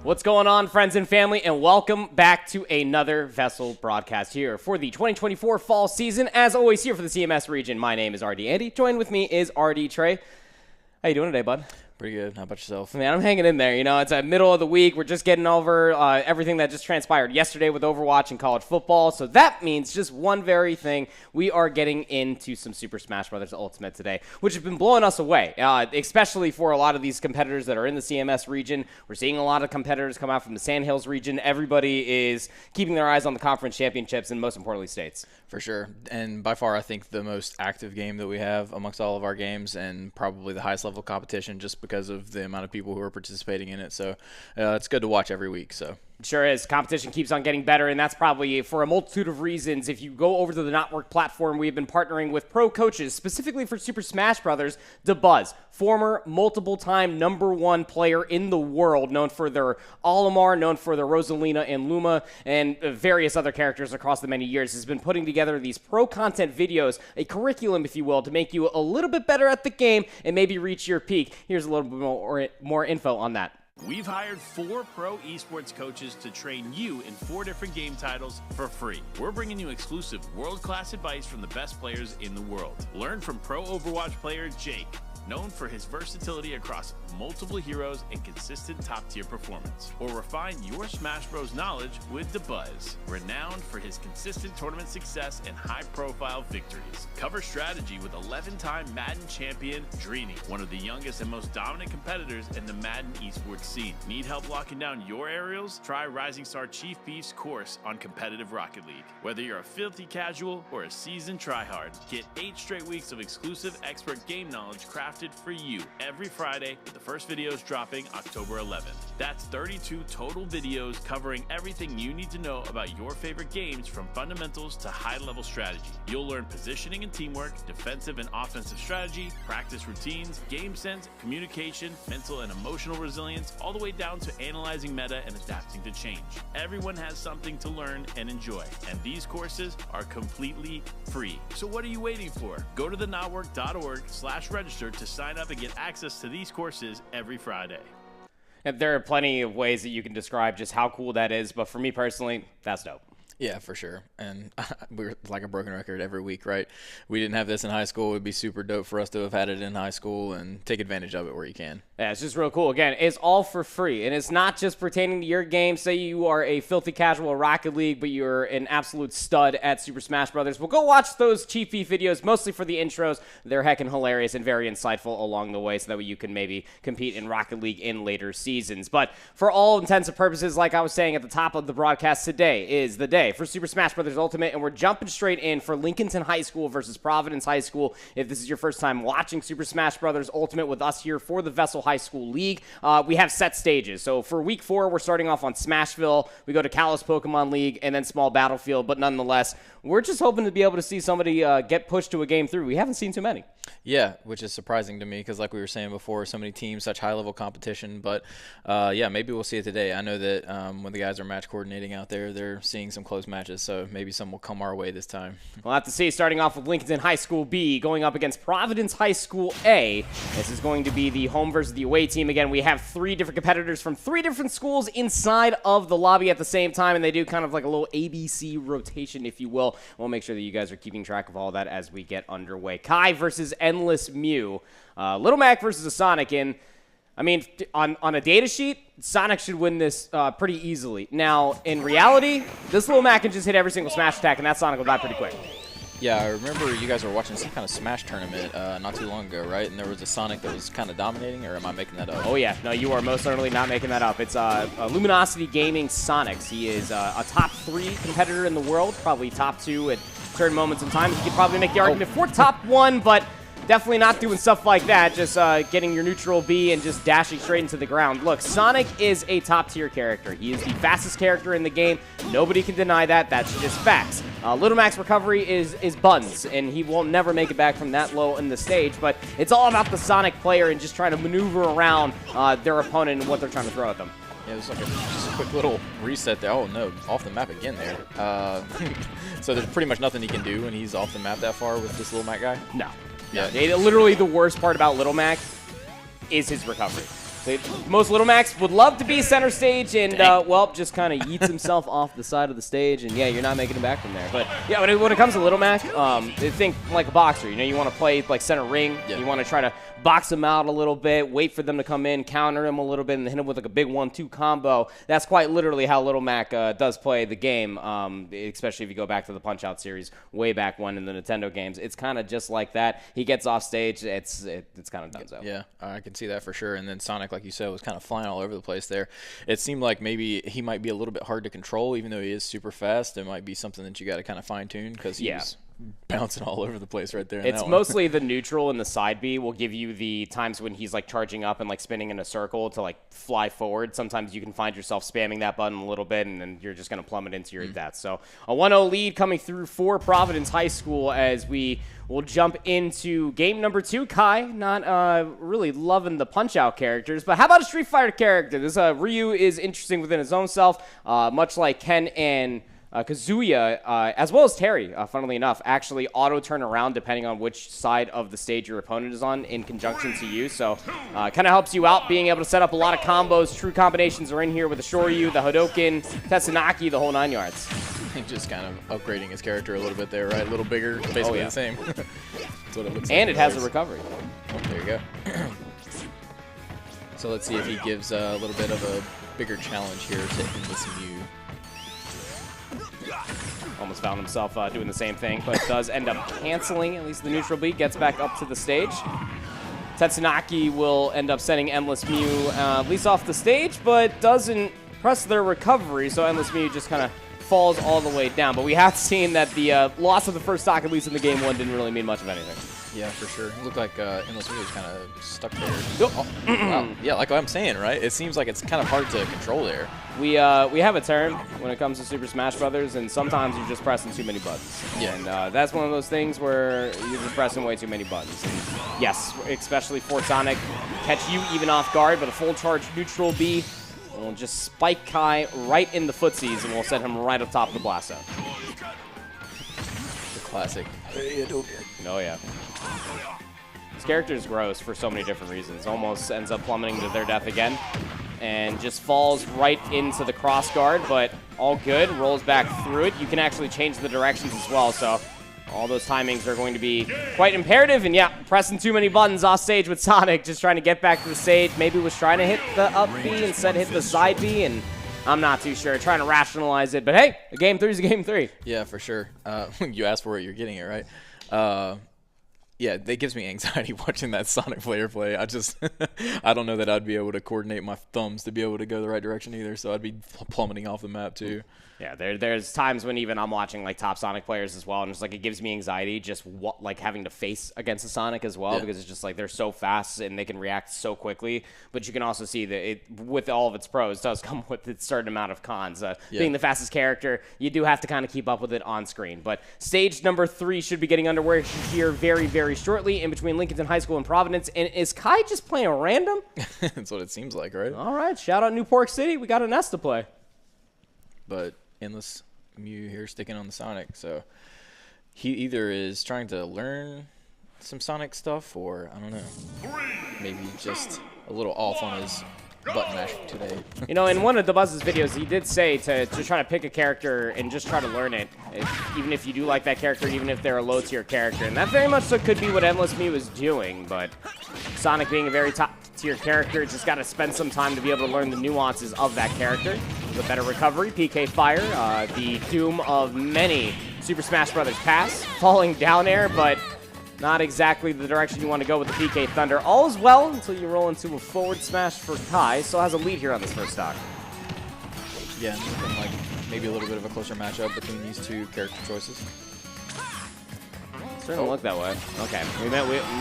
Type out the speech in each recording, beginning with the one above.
What's going on, friends and family, and welcome back to another VESL broadcast here for the 2024 fall season. As always, here for the CMS region, my name is RD Andy. Joined with me is RD Trey. How you doing today, bud? Pretty good. How about yourself? Man, I'm hanging in there. You know, it's a middle of the week. We're just getting over everything that just transpired yesterday with Overwatch and college football. So that means just one very thing. We are getting into some Super Smash Bros. Ultimate today, which has been blowing us away, especially for a lot of these competitors that are in the CMS region. We're seeing a lot of competitors come out from the Sandhills region. Everybody is keeping their eyes on the conference championships and, most importantly, states. For sure. And by far, I think the most active game that we have amongst all of our games, and probably the highest level of competition just because of the amount of people who are participating in it. So it's good to watch every week. So it sure is. Competition keeps on getting better, and that's probably for a multitude of reasons. If you go over to the Knotwork platform, we have been partnering with pro coaches, specifically for Super Smash Brothers, DeBuzz, former multiple-time #1 player in the world, known for their Olimar, known for their Rosalina and Luma, and various other characters across the many years, has been putting together these pro content videos, a curriculum, if you will, to make you a little bit better at the game and maybe reach your peak. Here's a little bit more info on that. We've hired 4 pro esports coaches to train you in 4 different game titles for free. We're bringing you exclusive world-class advice from the best players in the world. Learn from pro Overwatch player Jake, known for his versatility across multiple heroes and consistent top-tier performance. Or refine your Smash Bros. Knowledge with DeBuzz, renowned for his consistent tournament success and high-profile victories. Cover strategy with 11-time Madden champion Dreeny, one of the youngest and most dominant competitors in the Madden esports scene. Need help locking down your aerials? Try Rising Star Chief Beef's course on competitive Rocket League. Whether you're a filthy casual or a seasoned tryhard, get 8 straight weeks of exclusive expert game knowledge crafted for you every Friday, with the first videos dropping October 11th. That's 32 total videos covering everything you need to know about your favorite games, from fundamentals to high-level strategy. You'll learn positioning and teamwork, defensive and offensive strategy, practice routines, game sense, communication, mental and emotional resilience, all the way down to analyzing meta and adapting to change. Everyone has something to learn and enjoy, and these courses are completely free. So what are you waiting for? Go to thenotwork.org/register to sign up and get access to these courses every Friday. And there are plenty of ways that you can describe just how cool that is, but for me personally, that's dope. yeah, for sure. And we're like a broken record every week, right? We didn't have this in high school. It would be super dope for us to have had it in high school and take advantage of it where you can. Yeah, it's just real cool. Again, it's all for free, and it's not just pertaining to your game. Say you are a filthy casual Rocket League, but you're an absolute stud at Super Smash Brothers. Well, go watch those Chief Beef videos, mostly for the intros. They're heckin' hilarious and very insightful along the way, so that way you can maybe compete in Rocket League in later seasons. But for all intents and purposes, like I was saying at the top of the broadcast, today is the day for Super Smash Brothers Ultimate, and we're jumping straight in for Lincolnton High School versus Providence High School. If this is your first time watching Super Smash Brothers Ultimate with us here for the VESL High School League, we have set stages. So for week 4, we're starting off on Smashville. We go to Kalos Pokemon League and then Small Battlefield, but nonetheless, we're just hoping to be able to see somebody get pushed to a game through. We haven't seen too many. Yeah, which is surprising to me because, like we were saying before, so many teams, such high-level competition. But, yeah, maybe we'll see it today. I know that when the guys are match coordinating out there, they're seeing some close matches, so maybe some will come our way this time. We'll have to see. Starting off with Lincoln High School B, going up against Providence High School A. This is going to be the home versus the away team. Again, we have 3 different competitors from 3 different schools inside of the lobby at the same time, and they do kind of like a little ABC rotation, if you will. We'll make sure that you guys are keeping track of all that as we get underway. Kai versus Endless Mew. Little Mac versus a Sonic. And, I mean, on a data sheet, Sonic should win this pretty easily. Now, in reality, this Little Mac can just hit every single smash attack, and that Sonic will die pretty quick. Yeah, I remember you guys were watching some kind of Smash tournament not too long ago, right? And there was a Sonic that was kind of dominating, or am I making that up? Oh, yeah. No, you are most certainly not making that up. It's Luminosity Gaming Sonics. He is a top 3 competitor in the world, probably top 2 at certain moments in time. You could probably make the argument for top 1, but definitely not doing stuff like that, just getting your neutral B and just dashing straight into the ground. Look, Sonic is a top-tier character. He is the fastest character in the game. Nobody can deny that. That's just facts. Little Mac's recovery is buns, and he will never make it back from that low in the stage, but it's all about the Sonic player and just trying to maneuver around their opponent and what they're trying to throw at them. Yeah, it was like just a quick little reset there. Oh, no, off the map again there. So there's pretty much nothing he can do when he's off the map that far with this Little Mac guy? No. Yeah. Literally the worst part about Little Mac is his recovery. Most Little Macs would love to be center stage and, well, just kind of yeets himself off the side of the stage, and, yeah, you're not making it back from there. But, yeah, when it comes to Little Mac, think like a boxer. You know, you want to play, like, center ring. Yeah. You want to try to box them out a little bit, wait for them to come in, counter them a little bit, and hit them with, like, a big 1-2 combo. That's quite literally how Little Mac does play the game, especially if you go back to the Punch-Out series way back when in the Nintendo games. It's kind of just like that. He gets off stage, it's kind of done so. Yeah, I can see that for sure. And then Sonic, like you said, was kind of flying all over the place there. It seemed like maybe he might be a little bit hard to control, even though he is super fast. It might be something that you got to kind of fine-tune because he's bouncing all over the place right there. It's mostly the neutral and the side B will give you the times when he's like charging up and like spinning in a circle to like fly forward. Sometimes you can find yourself spamming that button a little bit and then you're just going to plummet into your death. So a 1-0 lead coming through for Providence High School as we will jump into game number 2. Kai, not really loving the Punch-Out characters, but how about a Street Fighter character? This Ryu is interesting within his own self, much like Ken and Kazuya, as well as Terry, funnily enough, actually auto-turn around depending on which side of the stage your opponent is on in conjunction to you. So kind of helps you out being able to set up a lot of combos. True combinations are in here with the Shoryu, the Hadoken, Tetsunaki, the whole 9 yards. Just kind of upgrading his character a little bit there, right? A little bigger, basically the same. That's what it looks like. And it has a recovery. Oh, there you go. So let's see if he gives a little bit of a bigger challenge here to Endless Mew. Almost found himself doing the same thing, but does end up canceling at least the neutral beat, gets back up to the stage. Tetsunaki will end up sending Endless Mew at least off the stage, but doesn't press their recovery, so Endless Mew just kind of falls all the way down. But we have seen that the loss of the first stock, at least in the game 1, didn't really mean much of anything. Yeah, for sure. It looked like Endless Mew was kind of stuck there. Oh, wow. Yeah, like I'm saying, right? It seems like it's kind of hard to control there. We have a term when it comes to Super Smash Brothers, and sometimes you're just pressing too many buttons. Yeah. And that's one of those things where you're just pressing way too many buttons. And yes, especially for Sonic, catch you even off guard, but a full charge neutral B will just spike Kai right in the footsies, and we'll set him right up top of the blast zone. The classic. Oh, yeah. This character is gross for so many different reasons. Almost ends up plummeting to their death again. And just falls right into the cross guard, but all good. Rolls back through it. You can actually change the directions as well, so all those timings are going to be quite imperative. And yeah, pressing too many buttons off stage with Sonic, just trying to get back to the stage. Maybe was trying to hit the up B instead hit the side B, and I'm not too sure. Trying to rationalize it, but hey, a game 3 is a game 3. Yeah, for sure. You asked for it, you're getting it, right? Yeah, it gives me anxiety watching that Sonic player play. I don't know that I'd be able to coordinate my thumbs to be able to go the right direction either, so I'd be plummeting off the map too. Yeah, there's times when even I'm watching like top Sonic players as well, and it's like it gives me anxiety just like having to face against a Sonic as well, because it's just like they're so fast and they can react so quickly. But you can also see that it, with all of its pros, does come with a certain amount of cons. Being the fastest character, you do have to kind of keep up with it on screen. But stage number 3 should be getting underway here very, very shortly in between Lincoln High School and Providence. And is Kai just playing random? That's what it seems like, right? All right, shout out Newport City. We got an S to play. But Endless Mew here sticking on the Sonic, so he either is trying to learn some Sonic stuff, or I don't know, maybe just a little off on his button mash today. You know, in one of the Buzz's videos, he did say to try to pick a character and just try to learn it, even if you do like that character, even if they're a low-tier character. And that very much so could be what Endless Mew is doing, but Sonic being a very top-tier character, just got to spend some time to be able to learn the nuances of that character. The better recovery, PK Fire, the doom of many Super Smash Bros. Pass, falling down air, but not exactly the direction you want to go with the PK Thunder. All is well until you roll into a forward smash for Kai. Still has a lead here on this first stock. Yeah, looking like maybe a little bit of a closer matchup between these two character choices. Certainly look that way. Okay,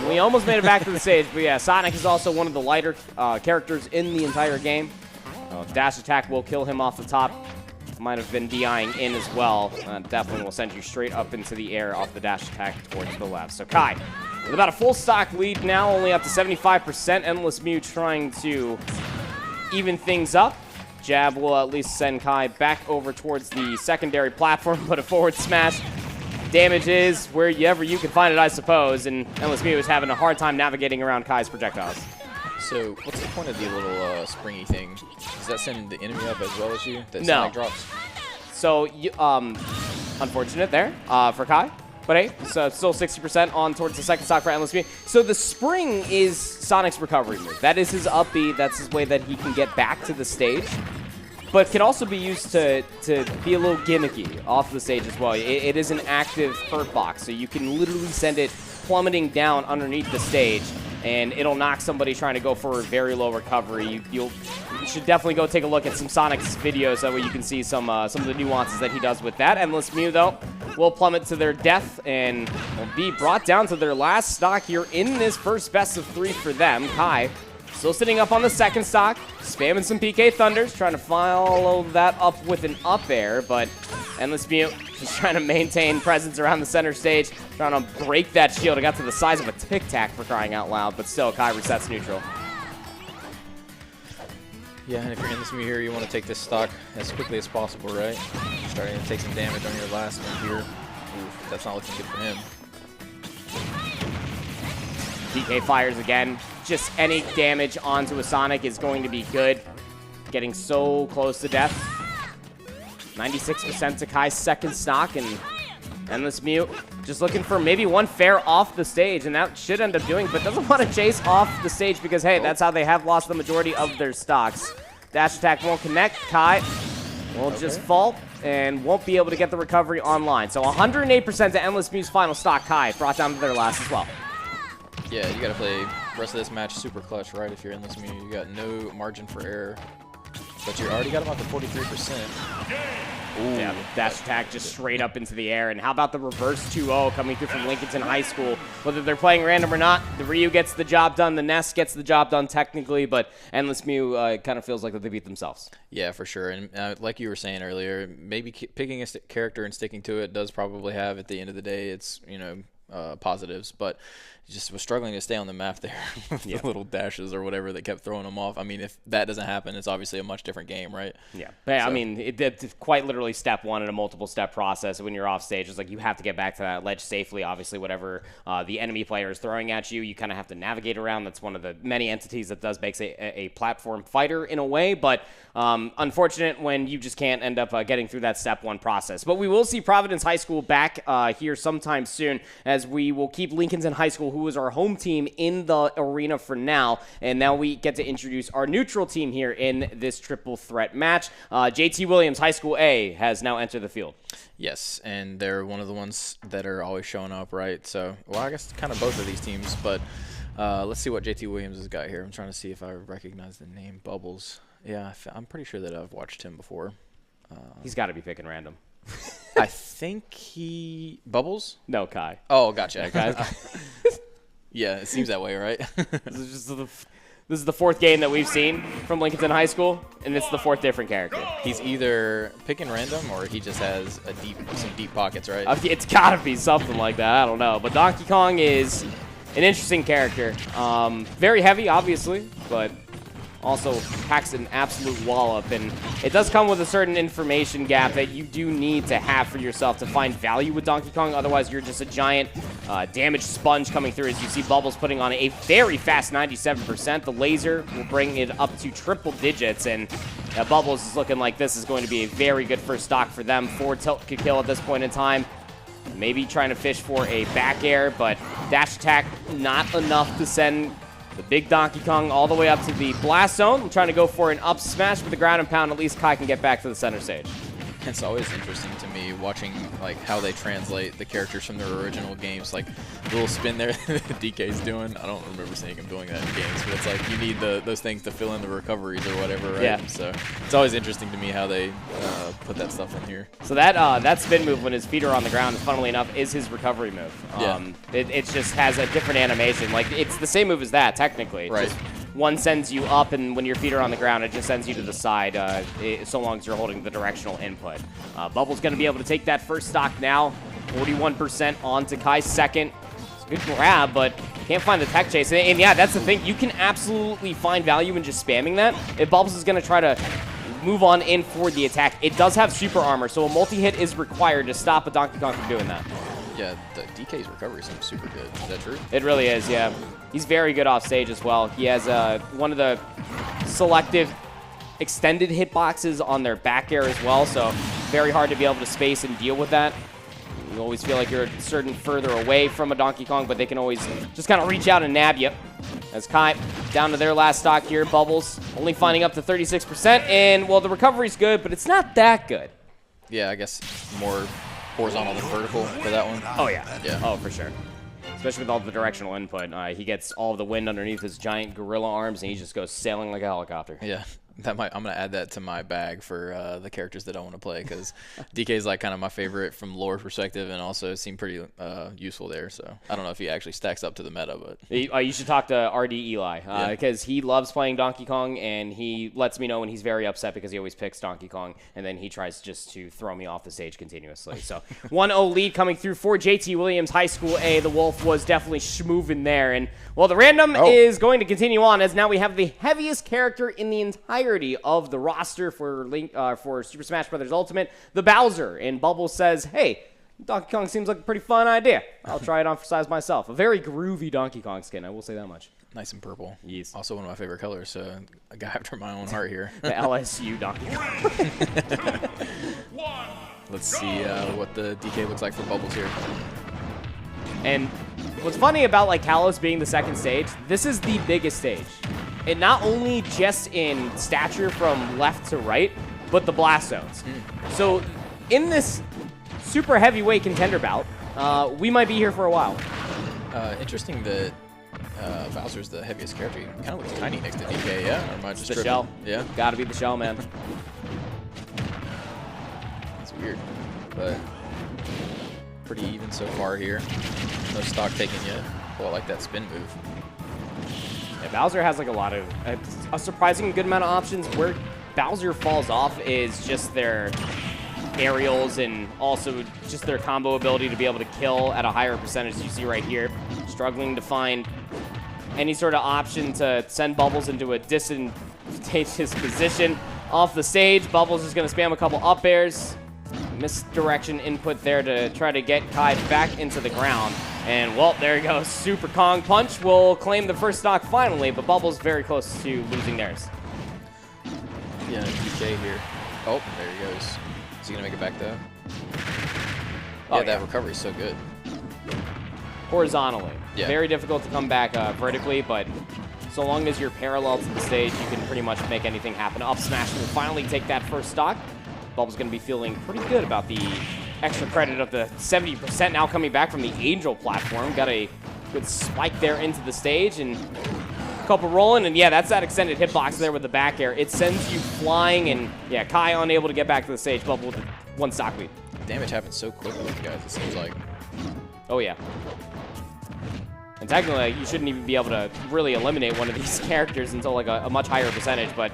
we almost made it back to the stage, but yeah, Sonic is also one of the lighter characters in the entire game. Dash attack will kill him off the top. Might have been DIing in as well. Definitely will send you straight up into the air off the dash attack towards the left. So Kai, with about a full stock lead now, only up to 75%. Endless Mew trying to even things up. Jab will at least send Kai back over towards the secondary platform, but a forward smash. Damage is wherever you can find it, I suppose, and Endless Mew is having a hard time navigating around Kai's projectiles. So what's the point of the little springy thing? Does that send the enemy up as well as you? That No. Sonic drops? So, unfortunate there for Kai. But hey, so still 60% on towards the second stock for Endless View. So the spring is Sonic's recovery move. That is his up B. That's his way that he can get back to the stage. But can also be used to be a little gimmicky off the stage as well. It is an active hurt box, so you can literally send it plummeting down underneath the stage, and it'll knock somebody trying to go for a very low recovery. You should definitely go take a look at some Sonic's videos that way you can see some of the nuances that he does with that. Endless Mew, though, will plummet to their death and will be brought down to their last stock here in this first best of 3 for them. Kai still sitting up on the second stock, spamming some PK Thunders, trying to follow that up with an up air, but Endless Mew just trying to maintain presence around the center stage, trying to break that shield. It got to the size of a Tic Tac for crying out loud, but still, Kai resets neutral. Yeah, and if you're Endless Mew here, you want to take this stock as quickly as possible, right? Starting to take some damage on your last one here. Oof, that's not looking good for him. DK fires again. Just any damage onto a Sonic is going to be good. Getting so close to death. 96% to Kai's second stock, and Endless Mew just looking for maybe one fair off the stage, and that should end up doing, but doesn't want to chase off the stage because, hey, that's how they have lost the majority of their stocks. Dash attack won't connect. Kai will just fall and won't be able to get the recovery online. So 108% to Endless Mew's final stock. Kai brought down to their last as well. Yeah, you got to play the rest of this match super clutch, right? If you're Endless Mew, you got no margin for error. But you already got about the 43%. Ooh, yeah, dash attack just straight up into the air. And how about the reverse 2-0 coming through from Lincolnton High School? Whether they're playing random or not, the Ryu gets the job done, the Nest gets the job done technically, but Endless Mew kind of feels like that they beat themselves. Yeah, for sure. And like you were saying earlier, maybe picking a character and sticking to it does probably have, at the end of the day, it's, you know, positives, but just was struggling to stay on the map there with the little dashes or whatever that kept throwing them off. I mean, if that doesn't happen, it's obviously a much different game, right? Yeah. But, I mean, it's quite literally step one in a multiple-step process. When you're off stage, it's like you have to get back to that ledge safely. Obviously, whatever the enemy player is throwing at you, you kind of have to navigate around. That's one of the many entities that does make a platform fighter in a way, but unfortunate when you just can't end up getting through that step one process. But we will see Providence High School back here sometime soon, as we will keep Lincolnton High School, who is our home team, in the arena for now. And now we get to introduce our neutral team here in this triple threat match. JT Williams High School A has now entered the field. Yes, and they're one of the ones that are always showing up, right? So, well, I guess kind of both of these teams, but let's see what JT Williams has got here. I'm trying to see if I recognize the name Bubbles. Yeah, I'm pretty sure that I've watched him before. He's got to be picking random. I think he... Bubbles? No, Kai. Oh, gotcha. Yeah, it seems that way, right? This is the fourth game that we've seen from Lincolnton High School, and it's the fourth different character. He's either picking random or he just has some deep pockets, right? It's got to be something like that. I don't know. But Donkey Kong is an interesting character. Very heavy, obviously, but also packs an absolute wallop, and it does come with a certain information gap that you do need to have for yourself to find value with Donkey Kong. Otherwise, you're just a giant damage sponge coming through, as you see Bubbles putting on a very fast 97%. The laser will bring it up to triple digits, and Bubbles is looking like this is going to be a very good first stock for them. Forward tilt could kill at this point in time. Maybe trying to fish for a back air, but dash attack not enough to send the big Donkey Kong all the way up to the blast zone. I'm trying to go for an up smash with the ground and pound. At least Kai can get back to the center stage. It's always interesting to me watching like how they translate the characters from their original games. Like the little spin there that DK's doing. I don't remember seeing him doing that in games, but it's like you need those things to fill in the recoveries or whatever, right? Yeah. So it's always interesting to me how they put that stuff in here. So that spin move when his feet are on the ground, funnily enough, is his recovery move. It just has a different animation. Like it's the same move as that technically. Right. Just one sends you up, and when your feet are on the ground, it just sends you to the side, so long as you're holding the directional input. Bubble's going to be able to take that first stock now. 41% on to Kai's second. It's a good grab, but can't find the tech chase. And yeah, that's the thing. You can absolutely find value in just spamming that. If Bubbles is going to try to move on in for the attack, it does have super armor, so a multi-hit is required to stop a Donkey Kong from doing that. Yeah, the DK's recovery seems super good. Is that true? It really is, yeah. He's very good off stage as well. He has one of the selective extended hitboxes on their back air as well, so very hard to be able to space and deal with that. You always feel like you're a certain further away from a Donkey Kong, but they can always just kind of reach out and nab you. As Kai down to their last stock here, Bubbles only finding up to 36%, and well, the recovery's good, but it's not that good. Yeah, I guess more horizontal than vertical for that one. Oh, yeah. Yeah. Oh, for sure. Especially with all the directional input. He gets all of the wind underneath his giant gorilla arms, and he just goes sailing like a helicopter. Yeah. I'm going to add that to my bag for the characters that I want to play, because DK is like kind of my favorite from lore perspective, and also seemed pretty useful there. So I don't know if he actually stacks up to the meta, but you should talk to RD Eli because he loves playing Donkey Kong, and he lets me know when he's very upset because he always picks Donkey Kong, and then he tries just to throw me off the stage continuously. So 1-0 lead coming through for JT Williams High School A. The Wolf was definitely schmoovin' there, and well, the random is going to continue on as now we have the heaviest character in the entirety of the roster for Super Smash Bros. Ultimate, the Bowser. And Bubbles says, hey, Donkey Kong seems like a pretty fun idea. I'll try it on for size myself. A very groovy Donkey Kong skin, I will say that much. nice and purple. Yes. Also one of my favorite colors, so a guy after my own heart here. The LSU Donkey Kong. Let's see what the DK looks like for Bubbles here. And what's funny about like Kalos being the second stage, this is the biggest stage. And not only just in stature from left to right, but the blast zones. So in this super heavyweight contender bout, we might be here for a while. Interesting that Bowser's the heaviest character. He kind of looks tiny next to DK, yeah? Or am I just tripping? Shell. Yeah. Gotta be the shell, man. It's weird, but pretty even so far here. No stock taken yet. Oh, I like that spin move. Yeah, Bowser has like a surprising good amount of options. Where Bowser falls off is just their aerials and also just their combo ability to be able to kill at a higher percentage, as you see right here. Struggling to find any sort of option to send Bubbles into a disadvantageous position off the stage. Bubbles is going to spam a couple up airs. Misdirection input there to try to get Kai back into the ground. And, well, there he goes. Super Kong Punch will claim the first stock finally, but Bubbles very close to losing theirs. Yeah, DK here. Oh, there he goes. Is he going to make it back, though? Yeah, that recovery is so good. Horizontally. Yeah. Very difficult to come back vertically, but so long as you're parallel to the stage, you can pretty much make anything happen. Up smash will finally take that first stock. Bubbles going to be feeling pretty good about the extra credit of the 70% now coming back from the Angel platform. Got a good spike there into the stage and a couple rolling. And yeah, that's that extended hitbox there with the back air. It sends you flying, and yeah, Kai unable to get back to the stage. Bubble with one stock lead. Damage happens so quickly with you guys, it seems like. Oh, yeah. And technically, you shouldn't even be able to really eliminate one of these characters until like a much higher percentage, but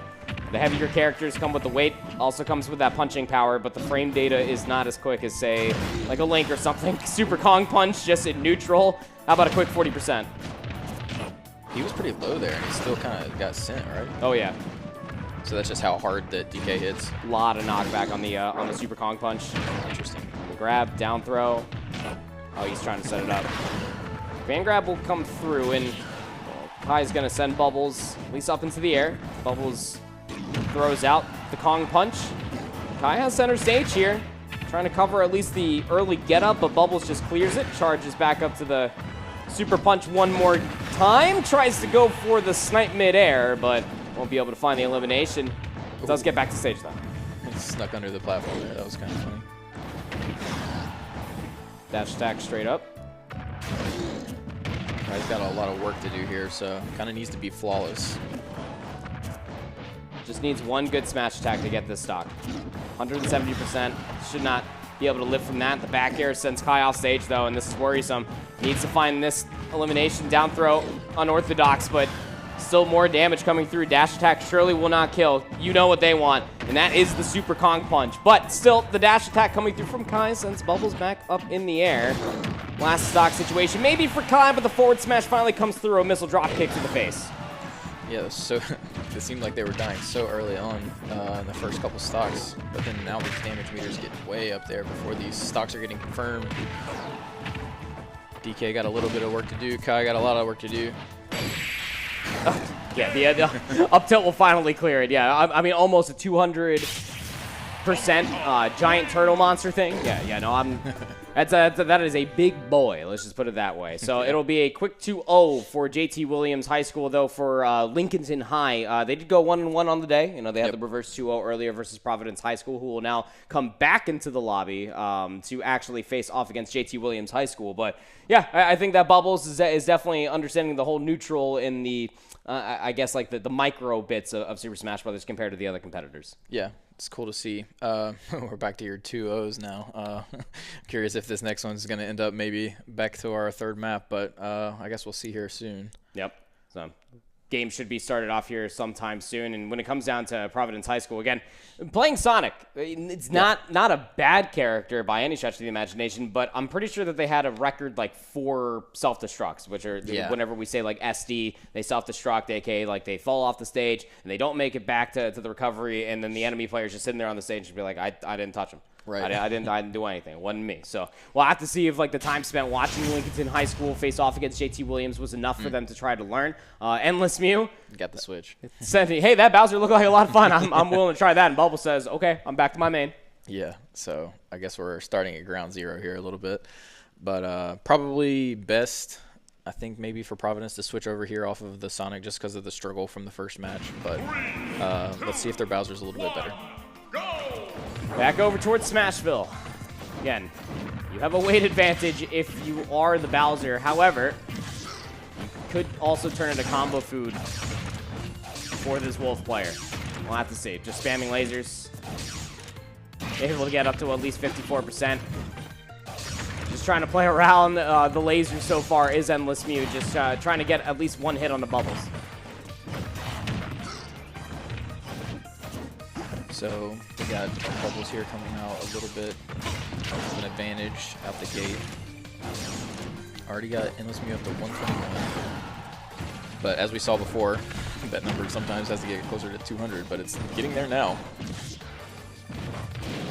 the heavier characters come with the weight, also comes with that punching power, but the frame data is not as quick as, say, like a Link or something. Super Kong Punch just in neutral. How about a quick 40%? He was pretty low there, and he still kind of got sent, right? Oh, yeah. So that's just how hard that DK hits. A lot of knockback on the Super Kong Punch. Interesting. The grab, down throw. Oh, he's trying to set it up. Fan grab will come through, and Kai's going to send Bubbles at least up into the air. Bubbles throws out the Kong Punch. Kai has center stage here, trying to cover at least the early get-up, but Bubbles just clears it, charges back up to the Super Punch one more time, tries to go for the snipe mid-air, but won't be able to find the elimination. Does get back to stage, though. He snuck under the platform there. That was kind of funny. Dash attack straight up. He's got a lot of work to do here, so kind of needs to be flawless. Just needs one good smash attack to get this stock. 170%. Should not be able to live from that. The back air sends Kai off stage, though, and this is worrisome. Needs to find this elimination. Down throw, unorthodox, but still more damage coming through. Dash attack surely will not kill. You know what they want, and that is the Super Kong Punch. But still, the dash attack coming through from Kai sends Bubbles back up in the air. Last stock situation, maybe for Kai, but the forward smash finally comes through. A missile drop kick to the face. Yeah, so it seemed like they were dying so early on in the first couple stocks, but then now these damage meters get way up there before these stocks are getting confirmed. DK got a little bit of work to do. Kai got a lot of work to do. Yeah, the up tilt will finally clear it. Yeah, I mean, almost a 200% giant turtle monster thing. Yeah, no, that is a big boy. Let's just put it that way. So it'll be a quick 2-0 for JT Williams High School, though, for Lincolnton High. They did go 1-1 on the day. You know, they had the reverse 2-0 earlier versus Providence High School, who will now come back into the lobby to actually face off against JT Williams High School. But yeah, I think that Bubbles is definitely understanding the whole neutral in the I guess like the micro bits of Super Smash Brothers compared to the other competitors. Yeah, it's cool to see. We're back to your 2-0s now. Curious if this next one's going to end up maybe back to our third map, but I guess we'll see here soon. Yep. So game should be started off here sometime soon. And when it comes down to Providence High School, again, playing Sonic, it's not a bad character by any stretch of the imagination, but I'm pretty sure that they had a record like 4 self-destructs, which are whenever we say like SD, they self-destruct, aka like they fall off the stage and they don't make it back to the recovery, and then the enemy player's just sitting there on the stage and be like, I didn't touch him. Right. I didn't do anything. It wasn't me. So we'll have to see if like the time spent watching Lincolnton High School face off against JT Williams was enough for them to try to learn. Endless Mew got the switch. Said, hey, that Bowser looked like a lot of fun. I'm willing to try that. And Bubble says, okay, I'm back to my main. Yeah. So I guess we're starting at ground zero here a little bit, but probably best, I think, maybe for Providence to switch over here off of the Sonic just because of the struggle from the first match. But let's see if their Bowser's a little bit better. Back over towards Smashville. Again, you have a weight advantage if you are the Bowser. However, you could also turn into combo food for this Wolf player. We'll have to see. Just spamming lasers. Able to get up to at least 54%. Just trying to play around the lasers so far is Endless Mew. Just trying to get at least one hit on the bubbles. So we got Bubbles here coming out a little bit of an advantage out the gate. Already got Endless Mew up to 121. But as we saw before, that number sometimes has to get closer to 200, but it's getting there now.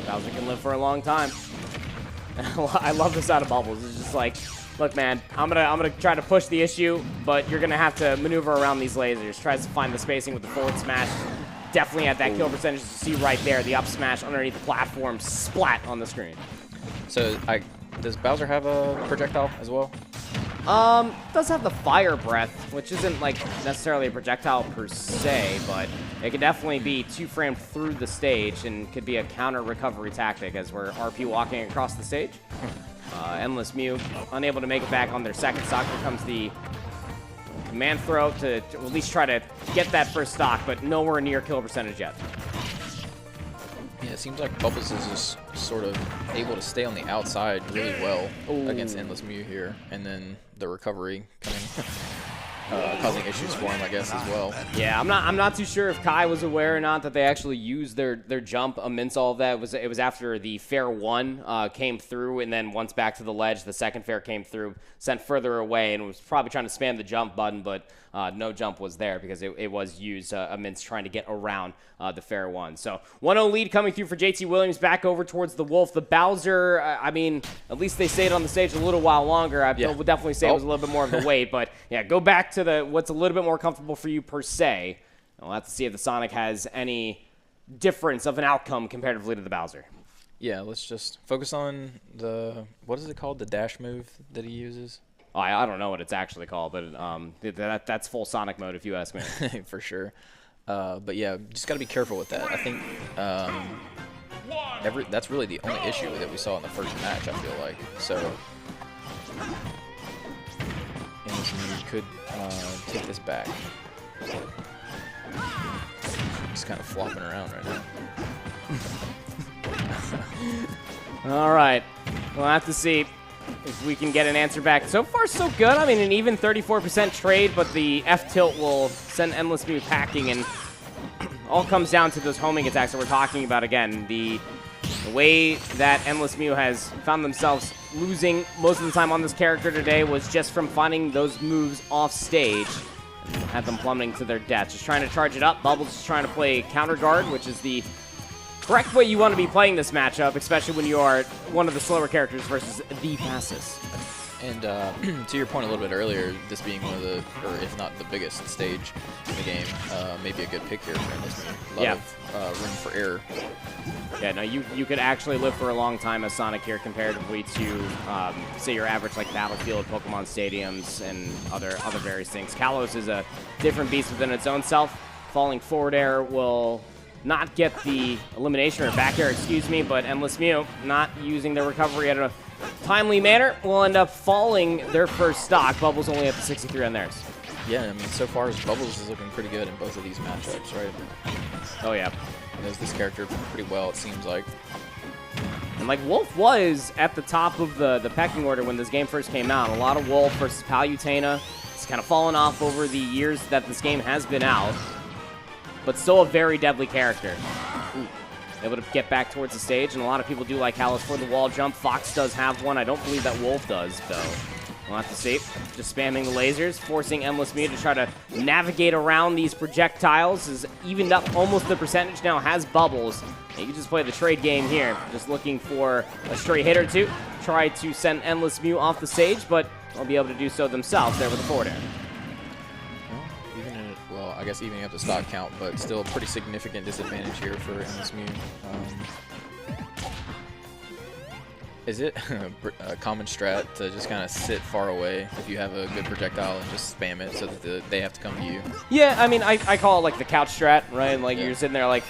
Bowser can live for a long time. I love this out of Bubbles. It's just like, look, man, I'm gonna try to push the issue, but you're gonna have to maneuver around these lasers. Tries to find the spacing with the forward smash. Definitely at that kill percentage to see right there. The up smash underneath the platform, splat on the screen. So does Bowser have a projectile as well? Does have the fire breath, which isn't like necessarily a projectile per se, but it could definitely be 2-framed through the stage and could be a counter recovery tactic as we're RP walking across the stage. Endless Mew unable to make it back on their second stock. Here comes the command throw to at least try to get that first stock, but nowhere near kill percentage yet. Yeah, it seems like Bubbles is just sort of able to stay on the outside really well against Endless Mew here, and then the recovery coming, causing issues for him, I guess, as well. Yeah, I'm not too sure if Kai was aware or not that they actually used their jump amidst all of that. It was after the fair one came through, and then once back to the ledge, the second fair came through, sent further away, and was probably trying to spam the jump button, but no jump was there because it was used amidst trying to get around the fair one. So 1-0 lead coming through for JT Williams back over towards the Wolf. The Bowser, I mean, at least they stayed on the stage a little while longer. I would definitely say it was a little bit more of the weight, but yeah, go back to what's a little bit more comfortable for you per se. We'll have to see if the Sonic has any difference of an outcome comparatively to the Bowser. Yeah, let's just focus on what is it called? The dash move that he uses? Oh, I don't know what it's actually called, but that's full Sonic mode if you ask me. For sure. But yeah, just got to be careful with that. I think that's really the only issue that we saw in the first match, I feel like. So, Endless Mew could take this back. Just kind of flopping around right now. All right. We'll have to see if we can get an answer back. So far, so good. I mean, an even 34% trade, but the F-tilt will send Endless Mew packing, and all comes down to those homing attacks that we're talking about again. The way that Endless Mew has found themselves losing most of the time on this character today was just from finding those moves off stage and had them plummeting to their death. Just trying to charge it up. Bubbles just trying to play counter guard, which is the correct way you want to be playing this matchup, especially when you are one of the slower characters versus the fastest. And to your point a little bit earlier, this being one of the, or if not the biggest stage in the game, maybe a good pick here for this game. A lot of room for error. Yeah, no, you could actually live for a long time as Sonic here comparatively to, say, your average like Battlefield, Pokemon Stadiums, and other various things. Kalos is a different beast within its own self. Falling forward air will not get the elimination, or back air, excuse me, but Endless Mew not using their recovery at a timely manner will end up falling their first stock. Bubbles only up to 63 on theirs. Yeah, I mean, so far Bubbles is looking pretty good in both of these matchups, right? Oh, yeah. He knows this character pretty well, it seems like. And like Wolf was at the top of the pecking order when this game first came out. A lot of Wolf versus Palutena. It's kind of fallen off over the years that this game has been out, but still a very deadly character. Ooh. Able to get back towards the stage, and a lot of people do like Kalos for the wall jump. Fox does have one. I don't believe that Wolf does, though. We'll have to see. Just spamming the lasers, forcing Endless Mew to try to navigate around these projectiles. Is evened up almost the percentage now, has Bubbles. And you can just play the trade game here. Just looking for a stray hit or two. Try to send Endless Mew off the stage, but they'll be able to do so themselves there with the forward air. Well, I guess evening up the stock count, but still a pretty significant disadvantage here for Endless Mew. Is it a common strat to just kind of sit far away if you have a good projectile and just spam it so that they have to come to you? Yeah, I mean, I call it like the couch strat, right? Like you're sitting there like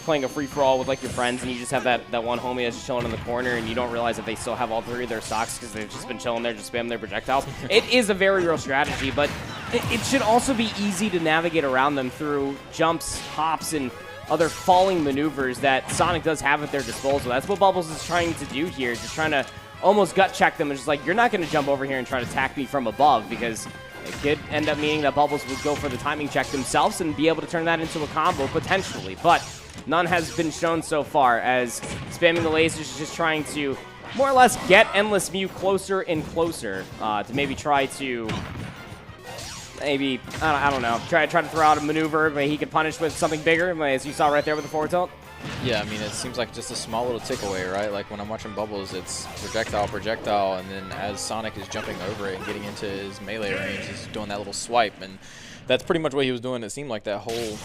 playing a free-for-all with like your friends, and you just have that one homie that's chilling in the corner, and you don't realize that they still have all three of their stocks because they've just been chilling there, just spamming their projectiles. It is a very real strategy, but it should also be easy to navigate around them through jumps, hops, and other falling maneuvers that Sonic does have at their disposal. That's what Bubbles is trying to do here, just trying to almost gut check them. It's just like, you're not going to jump over here and try to attack me from above, because it could end up meaning that Bubbles would go for the timing check themselves and be able to turn that into a combo potentially. But none has been shown so far, as spamming the lasers is just trying to more or less get Endless Mew closer and closer to maybe try to maybe, I don't know, try to throw out a maneuver, but he could punish with something bigger, as you saw right there with the forward tilt. Yeah, I mean, it seems like just a small little tick away, right? Like when I'm watching Bubbles, it's projectile, and then as Sonic is jumping over it and getting into his melee range, he's doing that little swipe, and that's pretty much what he was doing, it seemed like, that whole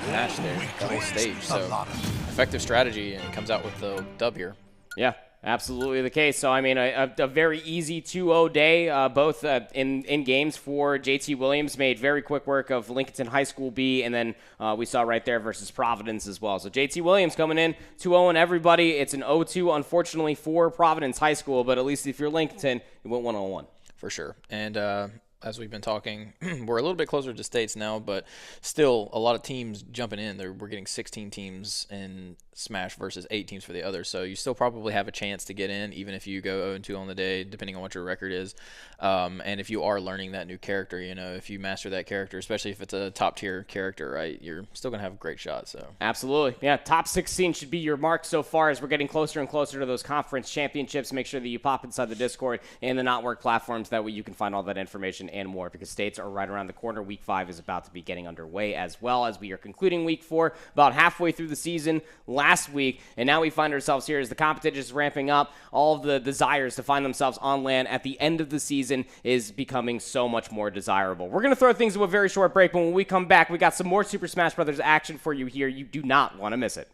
match there, that whole stage. So, effective strategy, and comes out with the dub here. Yeah. Absolutely the case. So, I mean, a very easy 2-0 day, both in games for JT Williams. Made very quick work of Lincoln High School B, and then we saw right there versus Providence as well. So, JT Williams coming in 2-0 and everybody. It's an 0-2, unfortunately, for Providence High School, but at least if you're Lincoln, you went 1-1. For sure. And as we've been talking, we're a little bit closer to states now, but still a lot of teams jumping in. We're getting 16 teams in Smash versus 8 teams for the others, so you still probably have a chance to get in, even if you go 0-2 on the day, depending on what your record is. And if you are learning that new character, you know, if you master that character, especially if it's a top-tier character, right, you're still going to have a great shot. So absolutely. Yeah, top 16 should be your mark so far, as we're getting closer and closer to those conference championships. Make sure that you pop inside the Discord and the Not Work platforms. That way you can find all that information and more, because states are right around the corner. Week 5 is about to be getting underway, as well as we are concluding week 4, about halfway through the season last week, and now we find ourselves here as the competition is ramping up. All of the desires to find themselves on land at the end of the season is becoming so much more desirable. We're going to throw things to a very short break, but when we come back, we got some more Super Smash Bros. Action for you here. You do not want to miss it.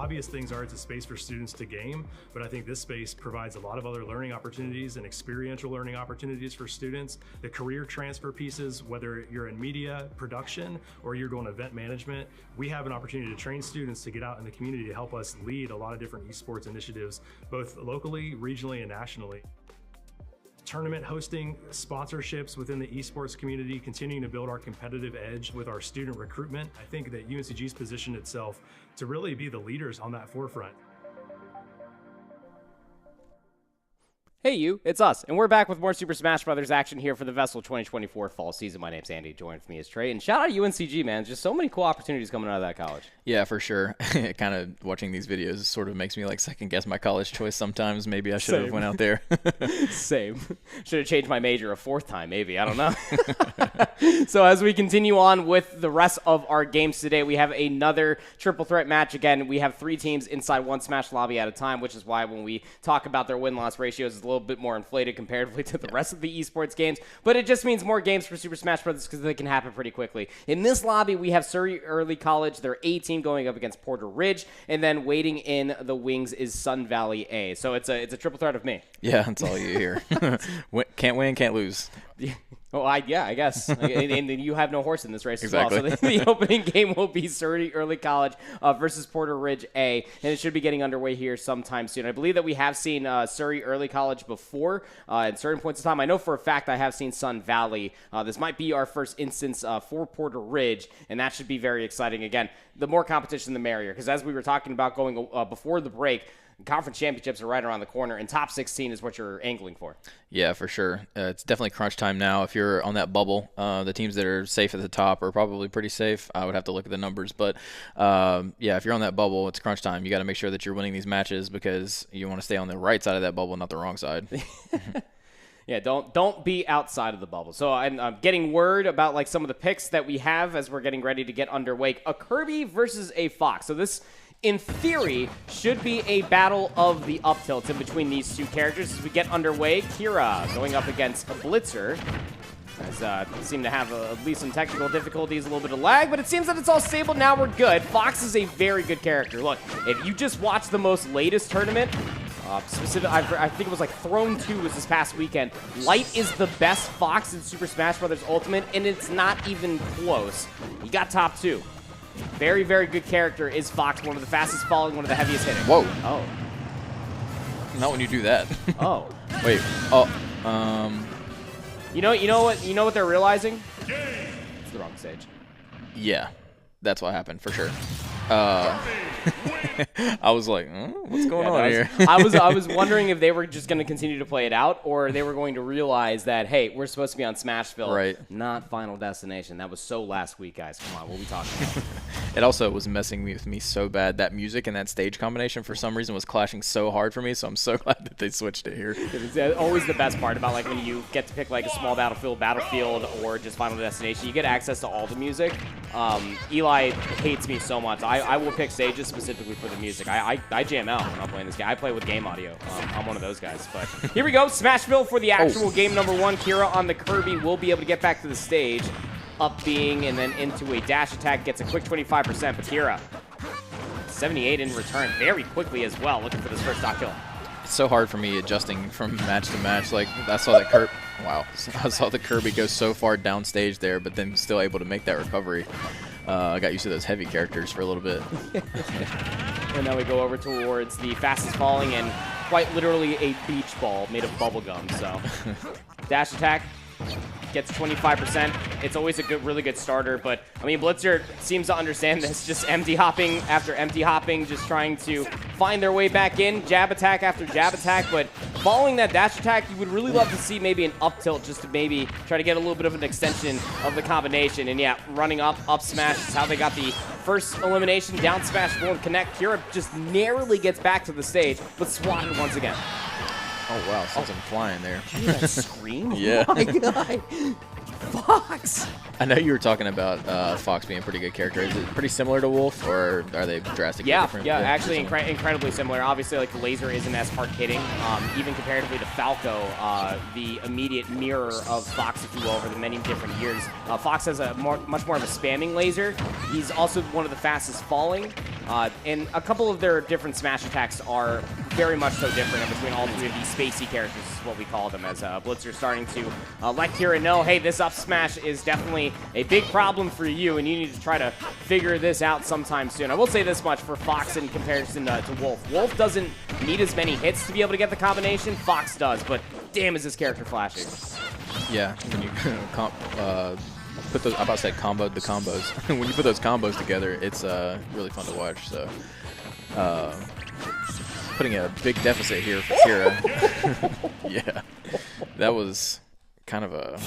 obvious things are it's a space for students to game, but I think this space provides a lot of other learning opportunities and experiential learning opportunities for students. The career transfer pieces, whether you're in media, production, or you're doing event management, we have an opportunity to train students to get out in the community to help us lead a lot of different esports initiatives, both locally, regionally, and nationally. Tournament hosting, sponsorships within the esports community, continuing to build our competitive edge with our student recruitment. I think that UNCG's positioned itself to really be the leaders on that forefront. Hey you, it's us, and we're back with more Super Smash Brothers action here for the VESL 2024 fall season. My name's Andy, joined with me is Trey, and shout out to UNCG, man. Just so many cool opportunities coming out of that college. Yeah, for sure. Kind of watching these videos sort of makes me like second guess my college choice sometimes. Maybe I should have went out there. Same. Should have changed my major a fourth time, maybe. I don't know. So as we continue on with the rest of our games today, we have another triple threat match. Again, we have 3 teams inside one Smash lobby at a time, which is why when we talk about their win-loss ratios, it's a little bit more inflated comparatively to the rest of the esports games, but it just means more games for Super Smash Bros. Because they can happen pretty quickly. In this lobby, we have Surrey Early College, their A team, going up against Porter Ridge, and then waiting in the wings is Sun Valley A. So it's a triple threat of me. Yeah, that's all you hear. Can't win, can't lose. Oh, I guess. and you have no horse in this race exactly. as well. So the opening game will be Surrey Early College versus Porter Ridge A, and it should be getting underway here sometime soon. I believe that we have seen Surrey Early College before at certain points in time. I know for a fact I have seen Sun Valley. This might be our first instance for Porter Ridge, and that should be very exciting. Again, the more competition, the merrier, because as we were talking about going before the break, conference championships are right around the corner, and top 16 is what you're angling for. Yeah, for sure. It's definitely crunch time now. If you're on that bubble, the teams that are safe at the top are probably pretty safe. I would have to look at the numbers, but yeah, if you're on that bubble, it's crunch time. You got to make sure that you're winning these matches because you want to stay on the right side of that bubble, not the wrong side. Yeah, don't be outside of the bubble. So I'm getting word about like some of the picks that we have as we're getting ready to get underway. A Kirby versus a Fox. So this, in theory, should be a battle of the up tilts in between these two characters as we get underway. Kira going up against a Blitzer. As seem to have at least some technical difficulties, a little bit of lag, but it seems that it's all stable. Now we're good. Fox is a very good character. Look, if you just watch the most latest tournament, I think it was like Throne 2 was this past weekend. Light is the best Fox in Super Smash Bros. Ultimate, and it's not even close. He got top 2. Very, very good character is Fox, one of the fastest falling, one of the heaviest hitting. Whoa. Oh. Not when you do that. Oh. Wait. Oh. You know what they're realizing? It's the wrong stage. Yeah. That's what happened for sure. I was like, what's going on here? I was wondering if they were just going to continue to play it out, or they were going to realize that, hey, we're supposed to be on Smashville, right? Not Final Destination. That was so last week, guys. Come on, we'll be talking about it. It also was messing with me so bad. That music and that stage combination for some reason was clashing so hard for me, so I'm so glad that they switched it here. It's always the best part about like when you get to pick like a small battlefield, or just Final Destination. You get access to all the music. Eli hates me so much. I will pick stages specifically for the music. I jam out when I'm playing this game. I play with game audio. I'm one of those guys. But here we go. Smashville for the actual game number 1. Kira on the Kirby will be able to get back to the stage. Up being and then into a dash attack. Gets a quick 25%. But Kira, 78 in return very quickly as well. Looking for this first stock kill. It's so hard for me adjusting from match to match. Like, I saw that Kirby. Wow. I saw the Kirby go so far downstage there, but then still able to make that recovery. I got used to those heavy characters for a little bit. And now we go over towards the fastest falling and quite literally a beach ball made of bubblegum. So dash attack gets 25%. It's always a really good starter, but I mean, Blitzer seems to understand this. Just empty hopping after empty hopping, just trying to find their way back in. Jab attack after jab attack, but following that dash attack, you would really love to see maybe an up tilt just to maybe try to get a little bit of an extension of the combination. And yeah, running up smash is how they got the first elimination. Down smash won't connect. Kira just narrowly gets back to the stage, but swatted once again. Oh, wow. Saw some flying there. Did you hear that scream? Yeah. Oh, my God. Fox! I know you were talking about Fox being a pretty good character. Is it pretty similar to Wolf, or are they drastically different? Yeah, actually incredibly similar. Obviously, like, the laser isn't as hard hitting. Even comparatively to Falco, the immediate mirror of Fox, if you will, over the many different years. Fox has a much more of a spamming laser. He's also one of the fastest falling. And a couple of their different smash attacks are very much so different in between all three of these spacey characters, is what we call them, as Blitzer starting to let Kira know, hey, this up smash is definitely a big problem for you, and you need to try to figure this out sometime soon. I will say this much for Fox in comparison to Wolf. Wolf doesn't need as many hits to be able to get the combination. Fox does, but damn, is this character flashing. Yeah, when you put those, I about to say comboed the combos. When you put those combos together, it's really fun to watch. So, putting a big deficit here for Kira. Yeah, that was kind of a...